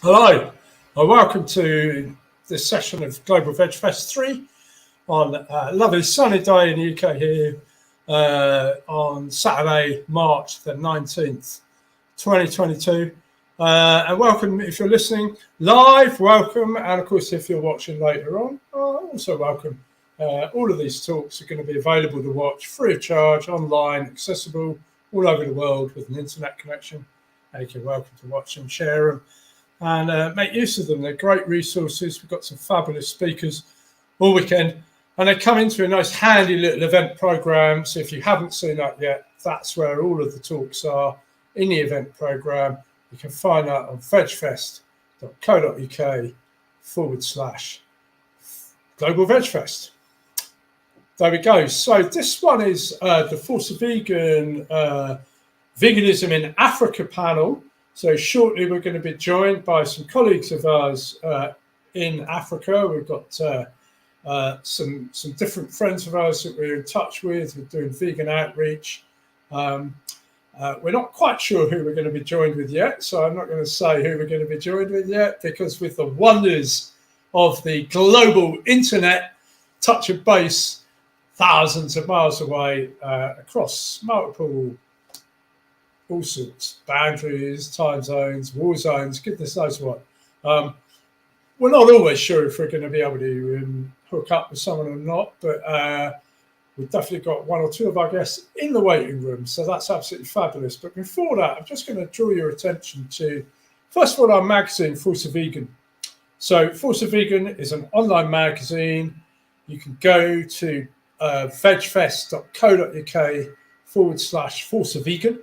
Hello, and welcome to this session of Global Veg Fest 3 on a lovely sunny day in the UK here on Saturday, March the 19th, 2022. And welcome if you're listening live, welcome. And of course, if you're watching later on, also welcome. All of these talks are going to be available to watch free of charge, online, accessible all over the world with an internet connection. And you're welcome to watch and share them. And make use of them. They're great resources. We've got some fabulous speakers all weekend. And they come into a nice handy little event program. So if you haven't seen that yet, that's where all of the talks are in the event program. You can find that on vegfest.co.uk/Global Veg Fest. There we go. So this one is the Força Vegan Veganism in Africa panel. So shortly we're going to be joined by some colleagues of ours in Africa. We've got some different friends of ours that we're in touch with. We're doing vegan outreach. We're not quite sure who we're going to be joined with yet, so I'm not going to say who we're going to be joined with yet, because with the wonders of the global internet, touch of base thousands of miles away across multiple all sorts, boundaries, time zones, war zones, goodness knows what. We're not always sure if we're going to be able to hook up with someone or not, but we've definitely got one or two of our guests in the waiting room, so that's absolutely fabulous. But before that, I'm just going to draw your attention to, first of all, our magazine, Força Vegan. So Força Vegan is an online magazine. You can go to vegfest.co.uk/Força Vegan.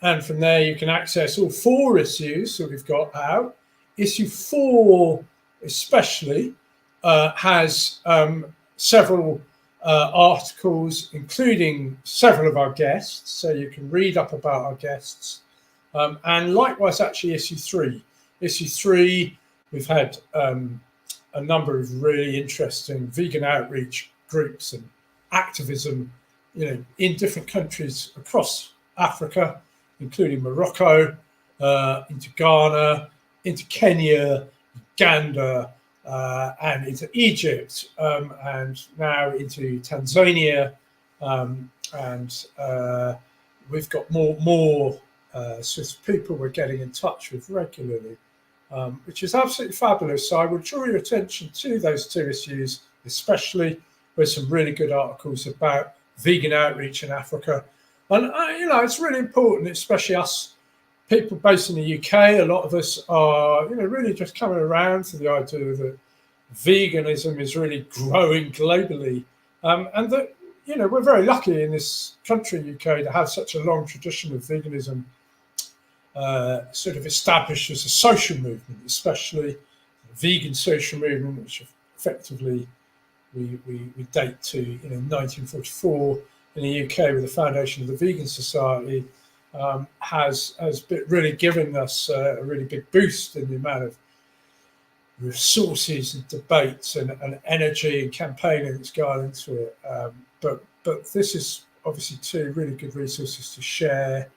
And from there, you can access all 4 issues that we've got out. Issue 4 especially has several articles, including several of our guests. So you can read up about our guests. And likewise, actually, issue 3. Issue 3, we've had a number of really interesting vegan outreach groups and activism, in different countries across Africa, including Morocco, into Ghana, into Kenya, Uganda, and into Egypt, and now into Tanzania. And we've got more sort of people we're getting in touch with regularly, which is absolutely fabulous. So I would draw your attention to those 2 issues, especially with some really good articles about vegan outreach in Africa. And, it's really important, especially us people based in the UK. A lot of us are, really just coming around to the idea that veganism is really growing globally. And that, we're very lucky in this country, UK, to have such a long tradition of veganism sort of established as a social movement, especially the vegan social movement, which effectively we date to, 1944. In the UK, with the foundation of the Vegan Society, has really given us a really big boost in the amount of resources and debates and energy and campaigning that's gone into it. But this is obviously 2 really good resources to share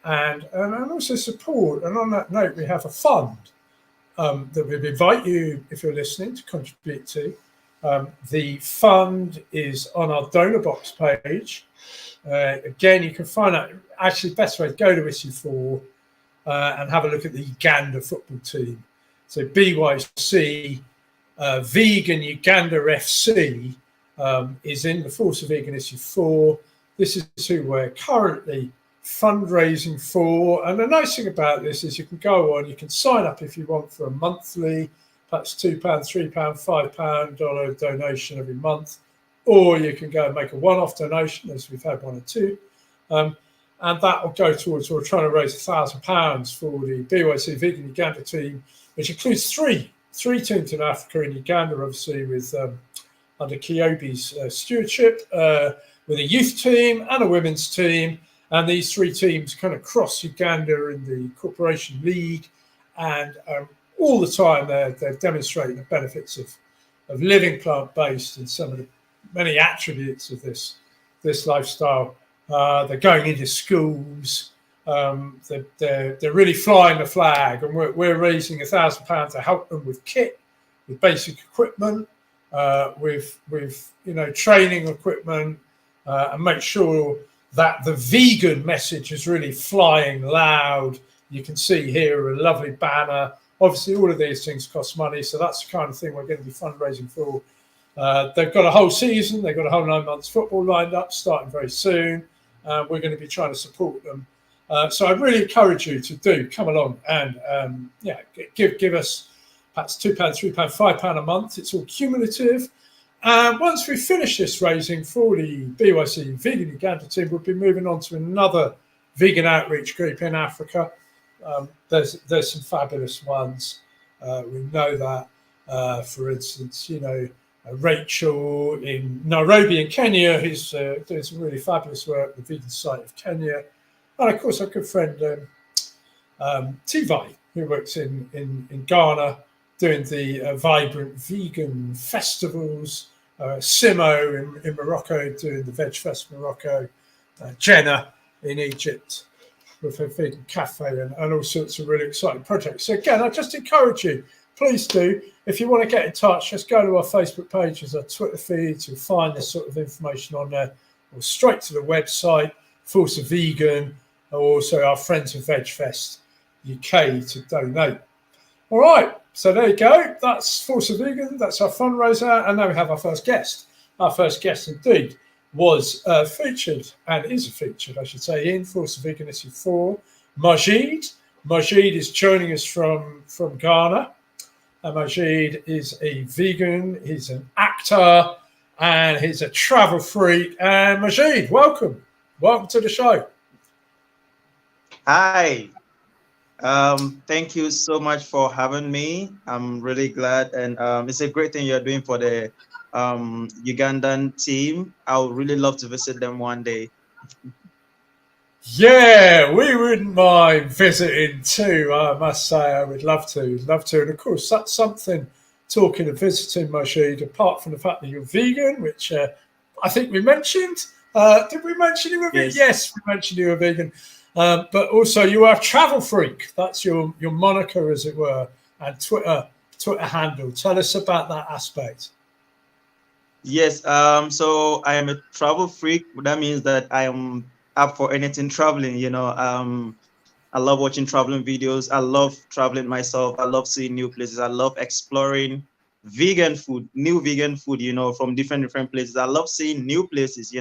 and also support. And on that note, we have a fund that we invite you, if you're listening, to contribute to. The fund is on our donor box page. Again, you can find out, actually, best way to go to issue 4 and have a look at the Uganda football team. So BYC, Vegan Uganda FC, is in the Força Vegan issue 4. This is who we're currently fundraising for. And the nice thing about this is you can go on, you can sign up if you want for a monthly, that's £2, £3, £5 donation every month, or you can go and make a one-off donation, as we've had 1 or 2, and that will go towards, we're trying to raise £1,000 for the BYC Vegan Uganda team, which includes three teams in Africa and Uganda, obviously, with under Kyobe's stewardship, with a youth team and a women's team, and these 3 teams kind of cross Uganda in the Corporation League, and all the time they're demonstrating the benefits of living plant-based and some of the many attributes of this lifestyle. They're going into schools, They're really flying the flag, and we're raising £1,000 to help them with kit, with basic equipment, with training equipment, and make sure that the vegan message is really flying loud. You can see here a lovely banner. Obviously, all of these things cost money, so that's the kind of thing we're going to be fundraising for. They've got a whole season, they've got a whole 9 months football lined up, starting very soon. We're going to be trying to support them. So I really encourage you to come along and give us perhaps £2, £3, £5 a month. It's all cumulative. And once we finish this raising for the BYC Vegan Uganda team, we'll be moving on to another vegan outreach group in Africa. There's some fabulous ones. We know that, for instance, Rachel in Nairobi in Kenya, who's doing some really fabulous work, the Vegan Society of Kenya. And of course, our good friend Tboy, who works in Ghana, doing the vibrant vegan festivals. Simo in Morocco, doing the Veg Fest Morocco. Jenna in Egypt with her vegan cafe and all sorts of really exciting projects. So again, I just encourage you, please do. If you want to get in touch, just go to our Facebook pages, our Twitter feeds. You'll find this sort of information on there, or straight to the website, Força Vegan, or also our friends of Veg Fest UK to donate. All right, so there you go. That's Força Vegan. That's our fundraiser. And now we have our first guest. Our first guest, indeed, was featured, and is featured, I should say, in Força Vegan issue 4, Majeed. Majeed is joining us from Ghana. Majeed is a vegan, he's an actor, and he's a travel freak. And Majeed, welcome. Welcome to the show. Hi. Thank you so much for having me. I'm really glad, and it's a great thing you're doing for the Ugandan team. I would really love to visit them one day. Yeah, we wouldn't mind visiting too. I must say, I would love to. And of course, that's something, talking of visiting, Majeed, apart from the fact that you're vegan, which I think we mentioned. Did we mention you were vegan? Yes, we mentioned you were vegan. But also you are a travel freak. That's your moniker, as it were, and Twitter handle. Tell us about that aspect. Yes, so I am a travel freak. That means that I am up for anything traveling, I love watching traveling videos. I love traveling myself. I love seeing new places. I love exploring vegan food, new vegan food, from different places. I love seeing new places,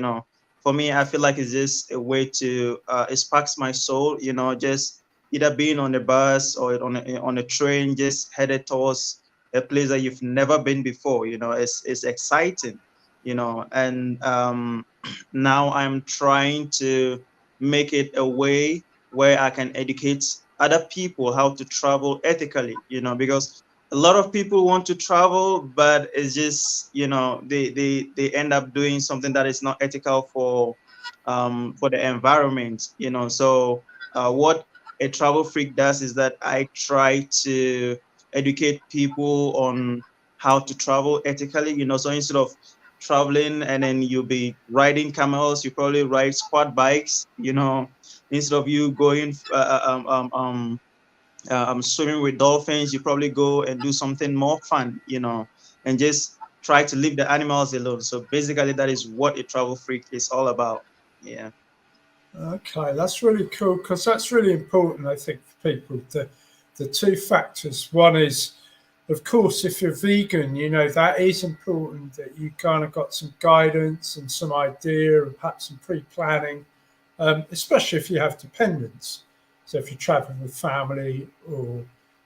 For me, I feel like it's just a way to, it sparks my soul, just either being on a bus or on a train, just headed towards a place that you've never been before, it's exciting, and now I'm trying to make it a way where I can educate other people how to travel ethically, because a lot of people want to travel, but it's just, they end up doing something that is not ethical for the environment, So what a travel freak does is that I try to educate people on how to travel ethically, So instead of traveling and then you'll be riding camels, you probably ride quad bikes, instead of you going swimming with dolphins, you probably go and do something more fun, and just try to leave the animals alone. So basically that is what a travel freak is all about. Yeah. Okay, that's really cool, because that's really important, I think, for people. The two factors. One is, of course, if you're vegan, that is important, that you kind of got some guidance and some idea and perhaps some pre-planning, especially if you have dependents. So if you're traveling with family or,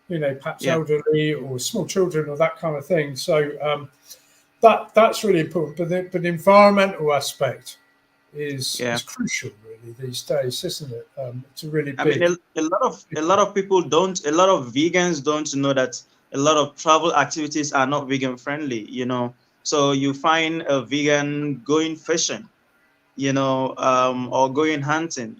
perhaps elderly or small children or that kind of thing. So that's really important. But the environmental aspect is crucial, really, these days, isn't it? To really be. I mean, a lot of people don't. A lot of vegans don't know that a lot of travel activities are not vegan friendly. So you find a vegan going fishing, or going hunting,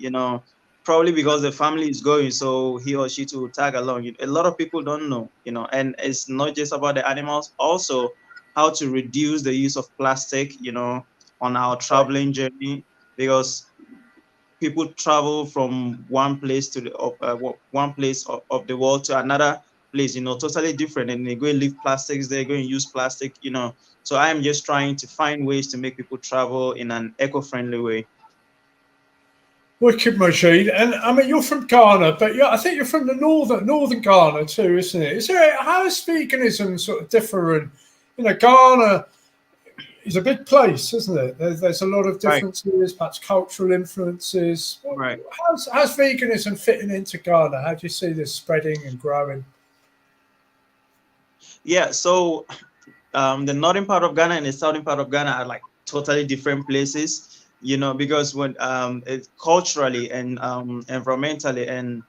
probably because the family is going, so he or she to tag along. A lot of people don't know, and it's not just about the animals, also how to reduce the use of plastic, on our traveling journey, because people travel from one place to the one place of the world to another place, you know, totally different, and they go and leave plastics, they're going to use plastic, you know. So I am just trying to find ways to make people travel in an eco-friendly way. Wicked, Majeed. And I mean, you're from Ghana, but I think you're from the northern Ghana too, isn't it? How is veganism sort of different? You know, Ghana is a big place, isn't it? There's a lot of differences, perhaps cultural influences. Right. How's veganism fitting into Ghana? How do you see this spreading and growing? Yeah, so the northern part of Ghana and the southern part of Ghana are like totally different places, you know, because when it's culturally and environmentally and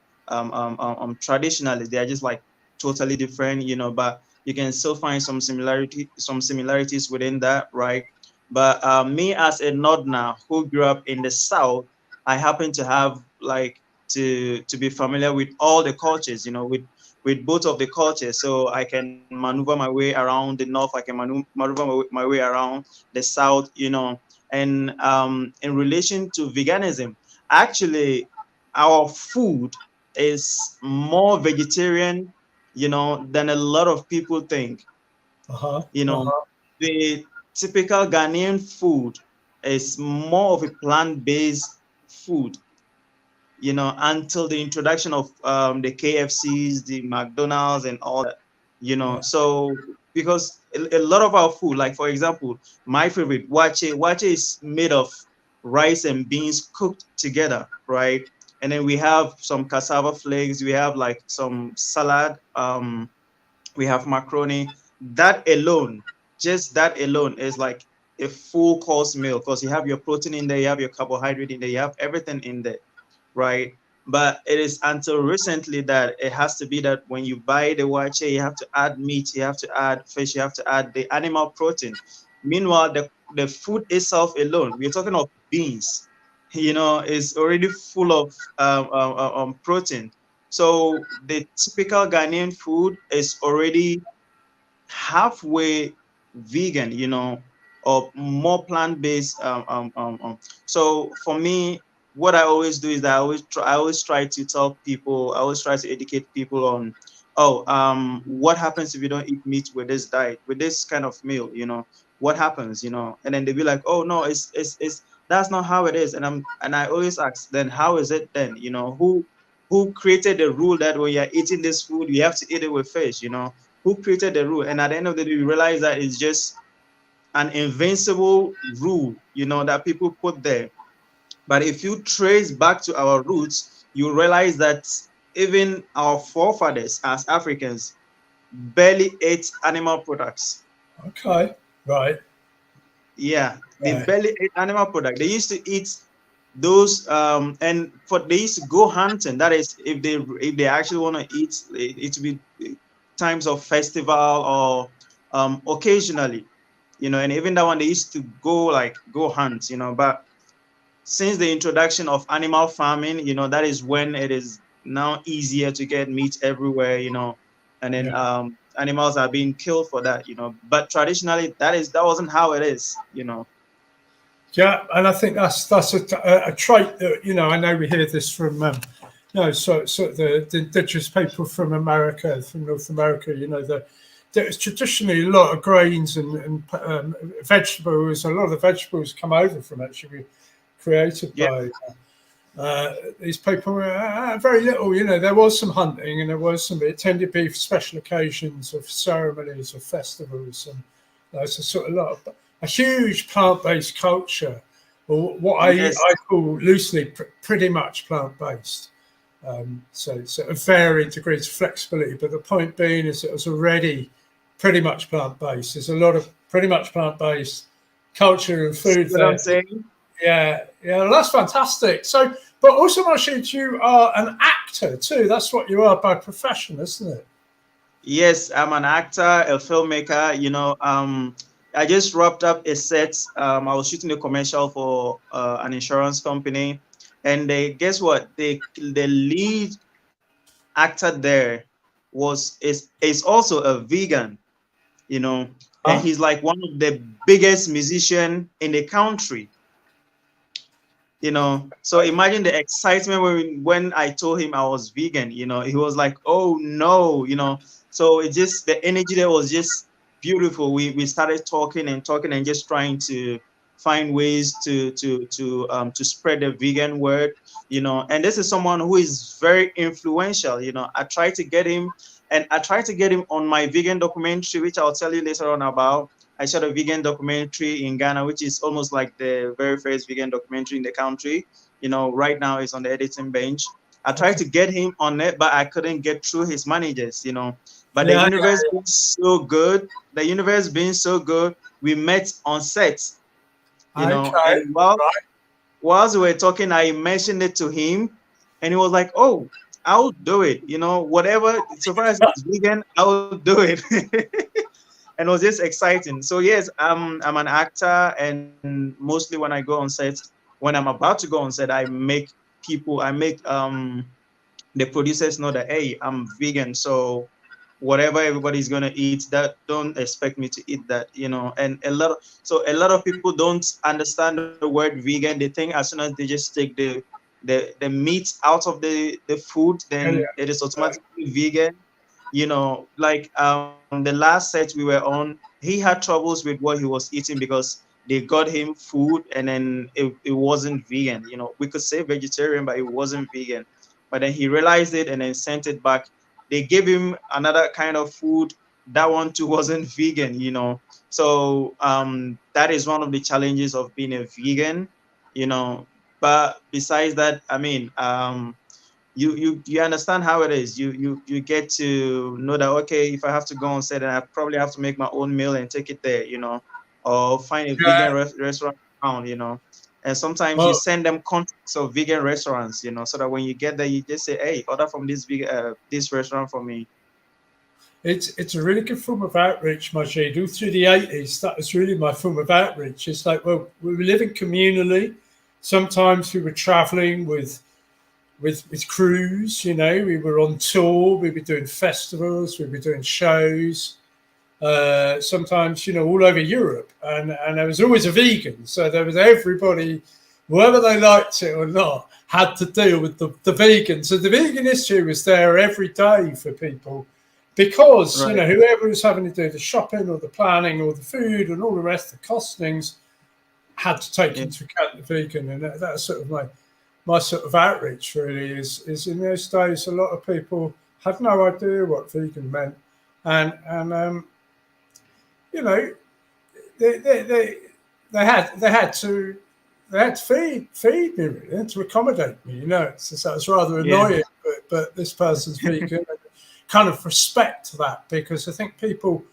traditionally, they are just like totally different, you know, but you can still find some similarities within that, right? But me as a northerner who grew up in the south, I happen to have like to be familiar with all the cultures, you know, with both of the cultures, so I can maneuver my way around the north, I can maneuver my way around the south, you know. And in relation to veganism, actually, our food is more vegetarian, you know, than a lot of people think. You know, the typical Ghanaian food is more of a plant-based food, you know, until the introduction of the KFCs, the McDonald's, and all that, you know. Yeah. So because a lot of our food, like for example, my favorite wache is made of rice and beans cooked together, right? And then we have some cassava flakes, we have like some salad, we have macaroni. That alone, just that alone, is like a full course meal, because you have your protein in there, you have your carbohydrate in there, you have everything in there, right? But it is until recently that it has to be that when you buy the wache, you have to add meat, you have to add fish, you have to add the animal protein. Meanwhile, the food itself alone, we're talking of beans, you know, is already full of protein. So the typical Ghanaian food is already halfway vegan, you know, or more plant-based. So for me, what I always do is that I always try to tell people, I always try to educate people on, what happens if you don't eat meat with this diet, with this kind of meal, you know, what happens, you know. And then they'll be like, oh no, it's that's not how it is. And I always ask, then how is it then? You know, who created the rule that when you're eating this food, you have to eat it with fish, you know? Who created the rule? And at the end of the day, we realize that it's just an invincible rule, you know, that people put there. But if you trace back to our roots, you realize that even our forefathers as Africans barely ate animal products. Okay, right. Yeah, they Right. barely ate animal products. They used to eat those and they used to go hunting. That is, if they actually want to eat, it to be times of festival or occasionally, you know. And even that one, they used to go hunt, you know. But since the introduction of animal farming, you know, that is when it is now easier to get meat everywhere, you know. And then animals are being killed for that, you know. But traditionally, that wasn't how it is, you know. Yeah, and I think that's a trait that, you know, I know we hear this from sort of the indigenous people from America, from North America. You know, there's traditionally a lot of grains and vegetables. A lot of the vegetables come over from actually created by these people. Very little, you know. There was some hunting, and there was some. It tended to be for special occasions, of ceremonies, of festivals, and there's a sort of a huge plant-based culture, or what I call loosely pretty much plant-based. So of varying degrees of flexibility, but the point being is it was already pretty much plant-based. There's a lot of pretty much plant-based culture and food what there. I'm saying? Yeah, well, that's fantastic. So, but also, Majeed, you are an actor too. That's what you are by profession, isn't it? Yes, I'm an actor, a filmmaker. You know, I just wrapped up a set. I was shooting a commercial for an insurance company, and guess what? The lead actor there is also a vegan. You know, and he's like one of the biggest musician in the country. you know. So imagine the excitement when I told him I was vegan, you know. He was like, oh no, you know. So it just, the energy there was just beautiful. We started talking and talking and just trying to find ways to spread the vegan word, you know. And this is someone who is very influential, you know. I tried to get him, and I tried to get him on my vegan documentary, which I'll tell you later on about. I shot a vegan documentary in Ghana, which is almost like the very first vegan documentary in the country. You know, right now it's on the editing bench. I tried to get him on it, but I couldn't get through his managers, you know. But the Yeah, universe being so good, the universe being so good, we met on set, you yeah. know. Okay. And whilst we were talking, I mentioned it to him, and he was like, "Oh, I'll do it. You know, whatever. So far as it's vegan, I'll do it." And it was just exciting. So yes, I'm an actor, and mostly when I go on set, when I'm about to go on set, I make the producers know that, hey, I'm vegan, so whatever everybody's gonna eat, that don't expect me to eat that, you know. And a lot of people don't understand the word vegan. They think as soon as they just take the meat out of the food, Yeah, then it is automatically vegan. You know, like the last set we were on, he had troubles with what he was eating because they got him food and then it wasn't vegan. You know, we could say vegetarian, but it wasn't vegan. But then he realized it and then sent it back. They gave him another kind of food. That one too wasn't vegan, you know. So that is one of the challenges of being a vegan, you know. But besides that, I mean, you understand how it is. You get to know that, okay, if I have to go on set, and I probably have to make my own meal and take it there, you know, or find a yeah. vegan restaurant around, you know. And sometimes you Well, send them contacts of vegan restaurants, you know, so that when you get there, you just say, hey, order from this restaurant for me. it's a really good form of outreach, Majeed. All through the 80s, that was really my form of outreach. It's like, well, we were living communally. Sometimes we were traveling with crews, you know, we were on tour, we were doing festivals, we were doing shows. Sometimes, you know, all over Europe, and there was always a vegan. So there was everybody, whether they liked it or not, had to deal with the vegan. So the vegan issue was there every day for people because, you Right. know, whoever was having to do the shopping or the planning or the food and all the rest, the costings had to take Yeah. into account the vegan. And that's sort of my sort of outreach really is in those days a lot of people had no idea what vegan meant, and you know, they they, they, they had to feed me really, to accommodate me. You know, so it's rather Yeah. annoying, but this person's vegan. And kind of respect that because I think people,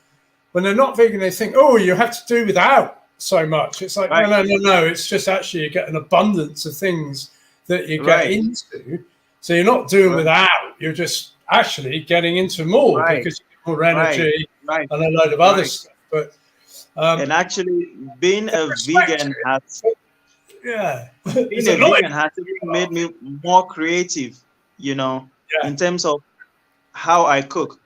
when they're not vegan, they think, oh, you have to do without so much. It's like, no, Right. no, no, no. It's just actually you get an abundance of things that you get Right. into. So you're not doing Right. without. You're just actually getting into more Right. because you get more Right. energy Right. and a load of other Right. stuff. But um, And actually, being I a respect vegan it. has But, yeah, being it's a annoying. vegan has even made me more creative, you know, Yeah. in terms of how I cook.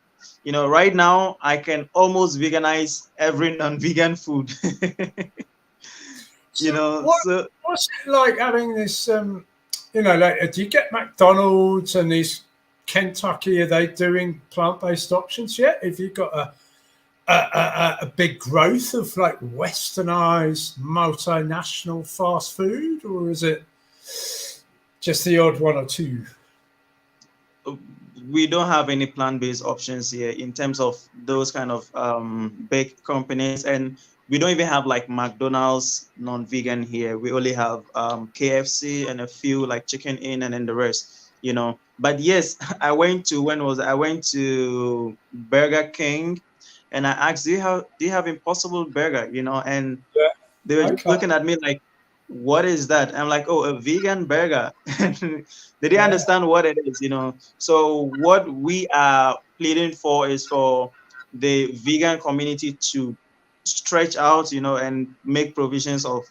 You know, right now I can almost veganize every non-vegan food. You So know, what so what's it like having this? You know, like do you get McDonald's and these Kentucky? Are they doing plant-based options yet? Have you got a big growth of like westernized multinational fast food, or is it just the odd one or two? we don't have any plant-based options here in terms of those kind of big companies, and we don't even have like McDonald's non-vegan here. We only have KFC and a few like Chicken Inn, and then the rest, you know. But yes, I went to Burger King, and I asked, do you have Impossible Burger, you know? And Yeah. they were just Okay. looking at me like, what is that? I'm like, oh, a vegan burger. They didn't Yeah. understand what it is, you know. So what we are pleading for is for the vegan community to stretch out, you know, and make provisions of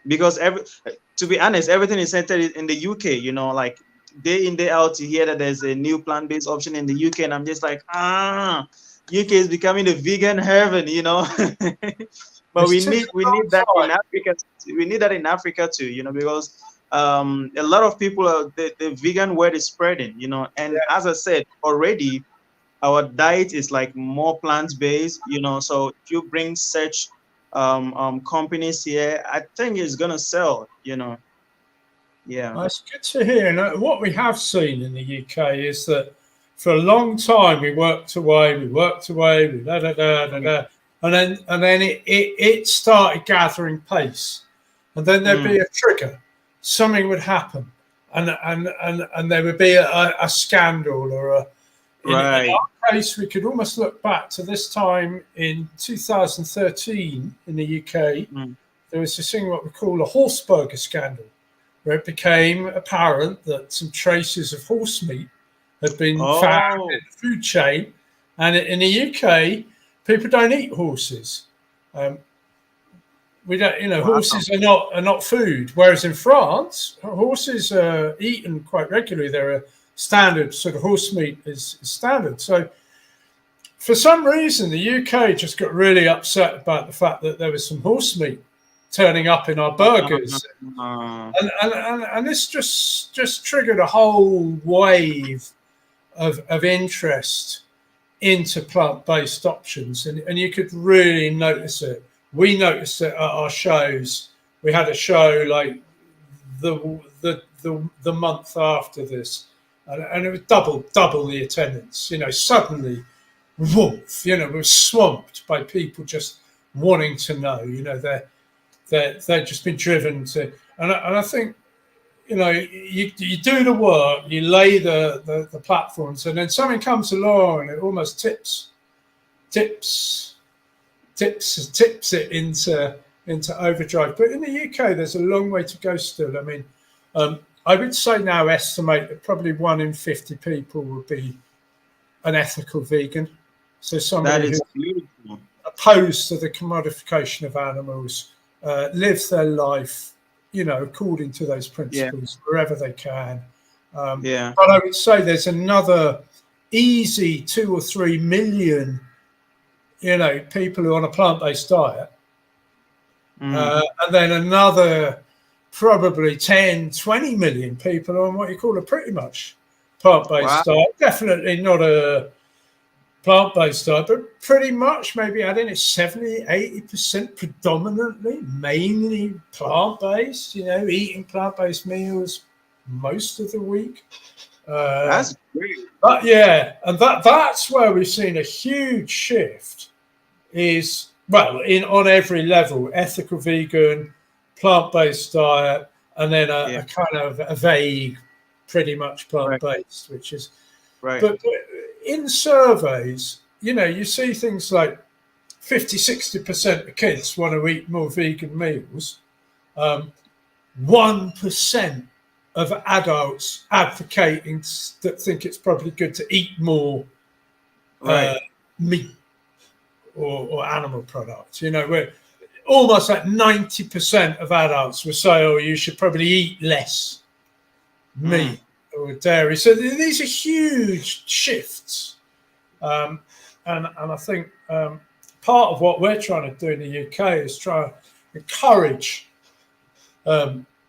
because to be honest, everything is centered in the UK, you know, like day in, day out, you hear that there's a new plant-based option in the UK, and I'm just like, UK is becoming the vegan heaven, you know. But we need that in Africa. We need that in Africa too, you know, because a lot of people the vegan word is spreading, you know, and as I said already, our diet is like more plant-based, you know. So if you bring such companies here, I think it's gonna sell, you know. Yeah, that's good to hear. And what we have seen in the UK is that for a long time we worked away, we da da da da da, and then it started gathering pace, and then there'd be a trigger, something would happen, and there would be a scandal or a. In our case, we could almost look back to this time in 2013 in the UK. There was this thing what we call a horse burger scandal, where it became apparent that some traces of horse meat had been found in the food chain. And in the UK, people don't eat horses. We don't, you know, horses are not food. Whereas in France, horses are eaten quite regularly. They're a standard sort of horse meat is standard. So for some reason, the UK just got really upset about the fact that there was some horse meat turning up in our burgers, and this just triggered a whole wave of interest into plant-based options, and you could really notice it. We noticed it at our shows. We had a show like the month after this, and it was double the attendance. You know, suddenly, woof! You know, we were swamped by people just wanting to know. You know, they've just been driven to, and I think, you know, you do the work, you lay the platforms, and then something comes along and it almost tips it into overdrive. But in the UK, there's a long way to go still. I mean, I would say now estimate that probably 1 in 50 people would be an ethical vegan. So somebody who's opposed to the commodification of animals, lives their life, you know, according to those principles wherever they can. But I would say there's another easy 2 or 3 million, you know, people who are on a plant-based diet, and then another probably 10, 20 million people on what you call a pretty much plant-based diet. Definitely not a plant-based diet, but pretty much maybe adding it 70, 80% predominantly, mainly plant-based, you know, eating plant-based meals most of the week. That's great. But yeah, and that's where we've seen a huge shift is, well, on every level, ethical vegan, plant-based diet, and then a kind of a vague, pretty much plant-based, which is, but in surveys, you know, you see things like 50-60% of kids want to eat more vegan meals. 1% of adults advocating that think it's probably good to eat more meat or animal products. You know, we're almost like 90% of adults will say, oh, you should probably eat less meat or dairy. So these are huge shifts. And I think part of what we're trying to do in the UK is try to encourage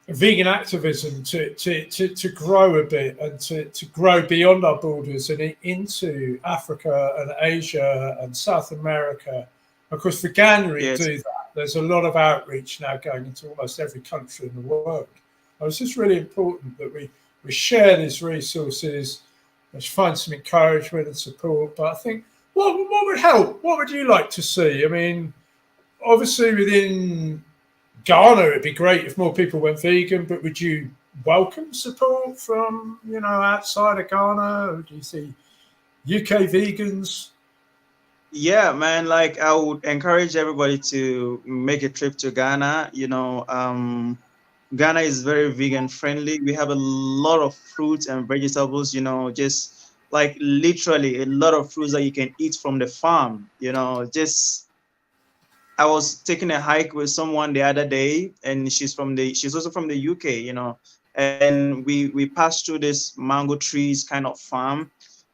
vegan activism to grow a bit and to grow beyond our borders and into Africa and Asia and South America. Of course, Veganuary do that. There's a lot of outreach now going into almost every country in the world. And it's just really important that we share these resources, let's find some encouragement and support. But I think what would help? What would you like to see? I mean, obviously within Ghana, it'd be great if more people went vegan, but would you welcome support from, you know, outside of Ghana? Or do you see UK vegans? Yeah, man, like I would encourage everybody to make a trip to Ghana. You know, Ghana is very vegan friendly. We have a lot of fruits and vegetables, you know, just like literally a lot of fruits that you can eat from the farm, you know. Just I was taking a hike with someone the other day, and she's also from the UK, you know, and we passed through this mango trees kind of farm,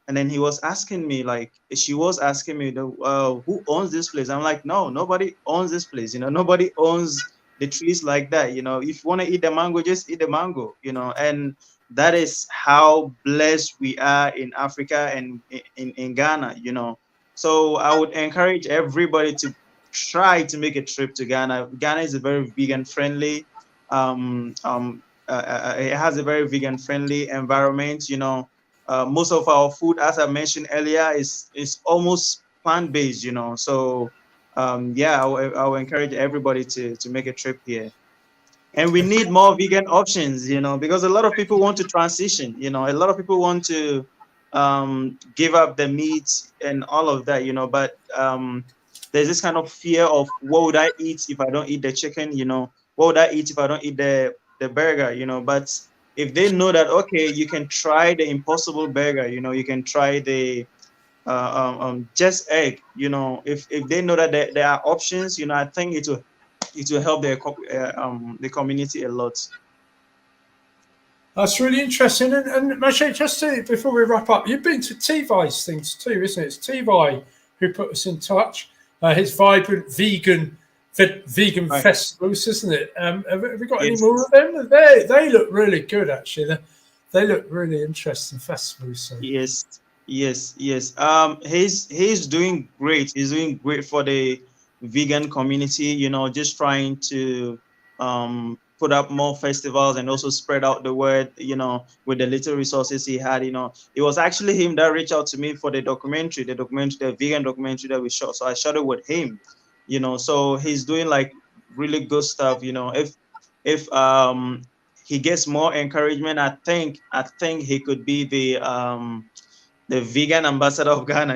And then he was asking me, like, she was asking me, who owns this place? I'm like, no, nobody owns this place. Nobody owns the trees like that. If you want to eat the mango, just eat the mango. And that is how blessed we are in Africa and in Ghana. So I would encourage everybody to try to make a trip to Ghana. Ghana is a very vegan friendly. It has a very vegan friendly environment. Most of our food, as I mentioned earlier, is almost plant-based. So yeah, I will encourage everybody to make a trip here. And we need more vegan options, because a lot of people want to transition. A lot of people want to give up the meat and all of that. But there's this kind of fear of, what would I eat if I don't eat the chicken? What would I eat if I don't eat the burger? But if they know that, okay, you can try the Impossible Burger, you can try the just egg, if they know that there are options, I think it will help the community a lot. That's really interesting. And Majeed, just before we wrap up, you've been to Tboy's things too, isn't it? It's Tboy who put us in touch. His vibrant vegan Right. festivals, isn't it? Have we got any more of them? They look really good, actually. They look really interesting festivals. So. Yes. He's doing great. He's doing great for the vegan community. Just trying to put up more festivals and also spread out the word. With the little resources he had. It was actually him that reached out to me for the vegan documentary that we shot. So I shot it with him. So he's doing like really good stuff. If he gets more encouragement, I think he could be the vegan ambassador of Ghana,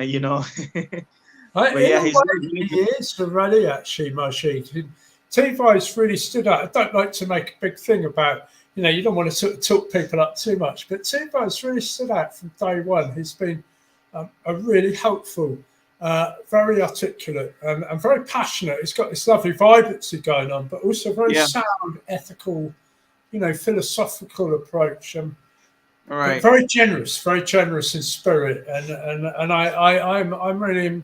But yeah, he's really he is really actually, Majeed. Tboy's really stood out. I don't like to make a big thing about, you don't want to sort of talk people up too much, but Tboy's really stood out from day one. He's been a really helpful, very articulate and very passionate. He's got this lovely vibrancy going on, but also very sound, ethical, philosophical approach. Right. Very generous in spirit, and I'm really,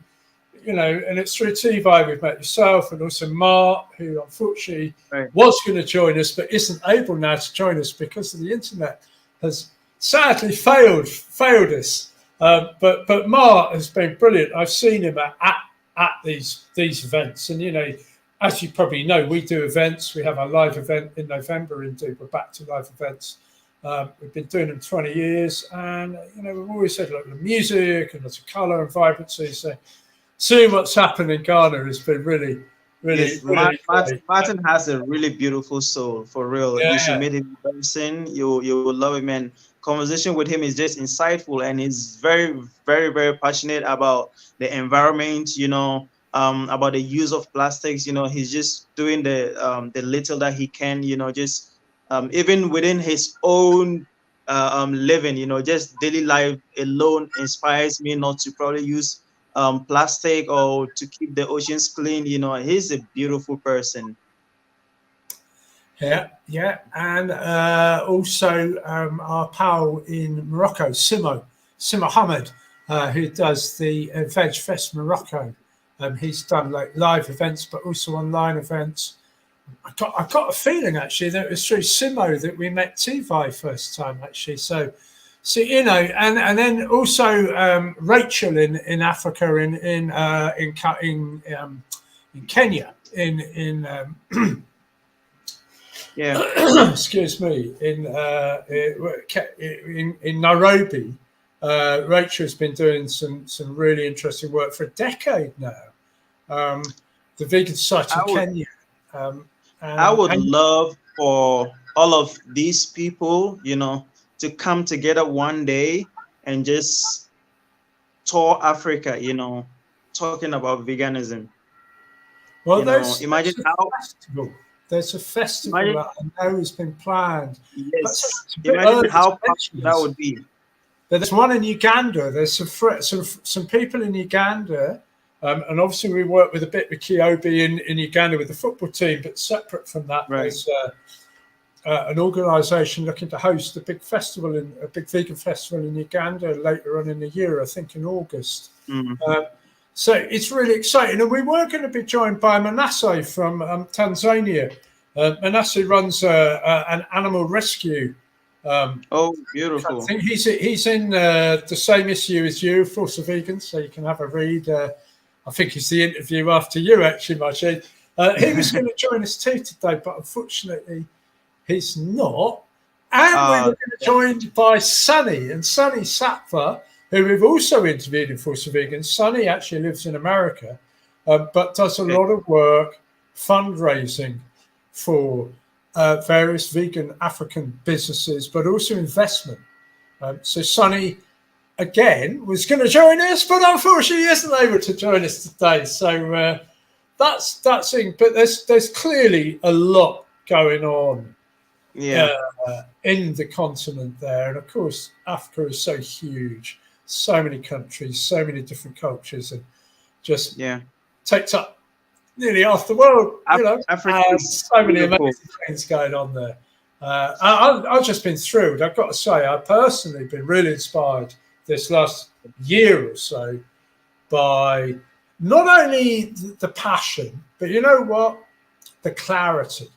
and it's through Tboy we've met yourself and also Mart, who unfortunately was going to join us but isn't able now to join us because of the internet has sadly failed us. But Mart has been brilliant. I've seen him at these events, and as you probably know, we do events. We have our live event in November in Dubai. We're back to live events. We've been doing them 20 years, and we've always said, look, the music and lots of colour and vibrancy. So seeing what's happened in Ghana has been really, yes, Martin has a really beautiful soul, for real. You should meet him in person. You will love him, and conversation with him is just insightful, and he's very, very, very passionate about the environment. About the use of plastics. He's just doing the little that he can. Just even within his own living. Just daily life alone inspires me not to probably use plastic or to keep the oceans clean. He's a beautiful person. Yeah, and also our pal in Morocco, Simo Hamad, who does the Veg Fest Morocco. He's done like live events, but also online events. I got a feeling actually that it was through Simo that we met Tboy first time actually. So and then also Rachel in Africa in Kenya excuse me, in Nairobi. Rachel's been doing some really interesting work for a decade now. The Vegan Society of Kenya. I would love for all of these people, to come together one day and just tour Africa, talking about veganism. Well, imagine how festival. There's a festival that I know has been planned. Yes, imagine how popular that would be. There's one in Uganda. There's some people in Uganda, and obviously we work with a bit with Kyobi in Uganda with the football team. But separate from that, an organisation looking to host a big vegan festival in Uganda later on in the year, I think in August. So it's really exciting. And we were going to be joined by Manase from Tanzania. Manase runs an animal rescue. Oh, beautiful. I think he's in the same issue as you, Força Vegan, so you can have a read. I think it's the interview after you, actually, Majeed. He was going to join us too today, but unfortunately he's not. And we were going to be joined by Sunny Satva, who we've also interviewed in Força Vegan. Sunny actually lives in America, but does a lot of work fundraising for various vegan African businesses, but also investment. So Sunny, again, was going to join us, but unfortunately he isn't able to join us today. So that's it. But there's clearly a lot going on in the continent there. And of course, Africa is so huge, so many countries, so many different cultures, and just takes up nearly half the world. Africa has so many amazing things going on there. I've just been thrilled. I've got to say, I've personally been really inspired this last year or so by not only the passion, but you know what? The clarity.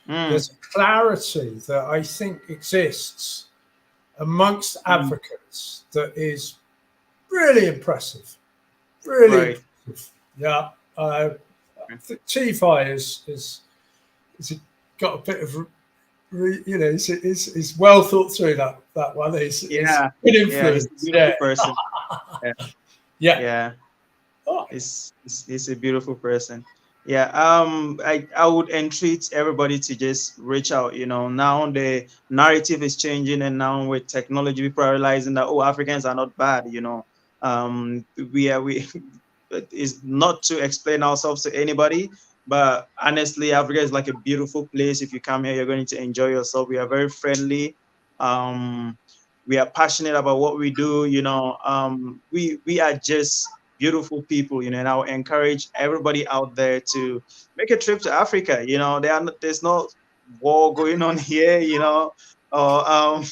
There's a clarity that I think exists amongst advocates that is really impressive. Really impressive. Yeah. Tboy is got a bit of, he's well thought through that one. He's good influence. He's a beautiful person. He's a beautiful person. I would entreat everybody to just reach out. Now the narrative is changing, and now with technology, people are realizing that Africans are not bad. We is not to explain ourselves to anybody, but honestly, Africa is like a beautiful place. If you come here, you're going to enjoy yourself. We are very friendly. We are passionate about what we do. We are just beautiful people, and I would encourage everybody out there to make a trip to Africa. There's no war going on here, or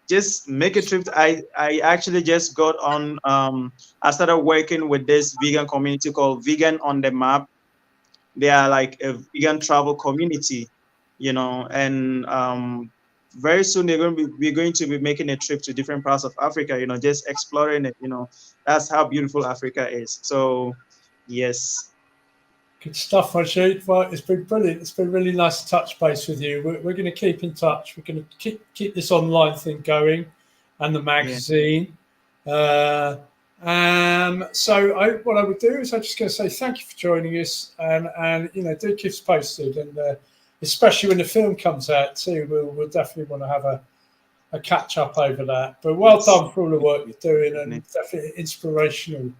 just make a trip. I actually just got on. I started working with this vegan community called Vegan on the Map. They are like a vegan travel community, and very soon we're going to be making a trip to different parts of Africa. Just exploring it. That's how beautiful Africa is. So, yes. Good stuff, Majeed. Well, it's been brilliant. It's been really nice to touch base with you. We're going to keep in touch. We're going to keep this online thing going, and the magazine. So what I would do is I'm just going to say thank you for joining us, and do keep us posted, and especially when the film comes out too, we'll definitely want to have a catch up over that. But well done for all the work you're doing, and definitely inspirational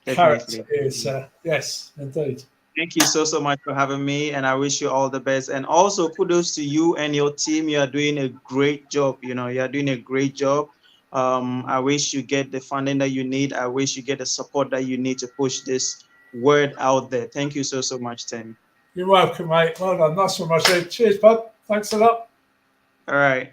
character here. Yes, indeed. Thank you so much for having me, and I wish you all the best. And also kudos to you and your team. You are doing a great job. You are doing a great job. I wish you get the funding that you need. I wish you get the support that you need to push this word out there. Thank you so much, Tim. You're welcome, mate. Well done. Nice one, Majeed. Cheers, bud. Thanks a lot. All right.